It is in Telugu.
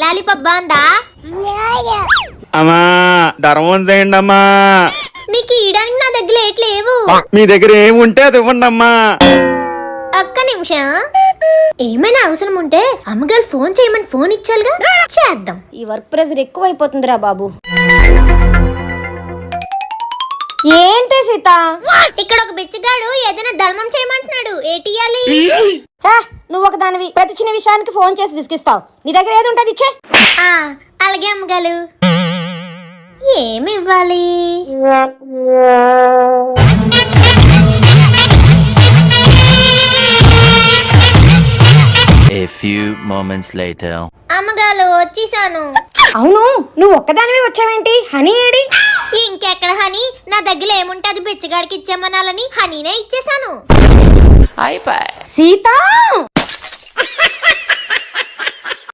లాలీపాప్ బాందా? అమ్మా ధర్మం చేయండి అమ్మా. నీకు ఇయడానికి నా దగ్గర ఏట్లేవు. మీ దగ్గర ఏముంటే అది ఇవ్వండి అమ్మా. ఒక్క నిమిషం. ఏమైనా అవసరం ఉంటే అమ్మగారు ఫోన్ చేయమని ఫోన్ ఇచ్చారుగా, చేద్దాం. ఈ వర్క్ ప్రెషర్ ఎక్కువైపోతుందిరా బాబు. ఏంటి సీత? ఇక్కడ ఒక బిచ్చగాడు ఏదైనా ధర్మం చేయమంటున్నాడు, ఏటియాలి? నువ్వు ఒక దానివి, ప్రతి చిన్న విషయానికి ఫోన్ చేసి విసిగిస్తావు. నీ దగ్గర ఏది ఉంటుంది ఇచ్చే. అలాగే అమ్మగారు. ఏమి ఇవ్వాలి? A few moments later. అమ్మగారు వచ్చేసాను. అవును, నువ్వు ఒక్కదానివే వచ్చావేంటి? హనీ ఏడి? ఇంకెక్కడ హనీ? నా దగ్గర ఏముంటది బిచ్చగాడికి ఇచ్చేమనాలని హనీనే ఇచ్చేసాను. సీత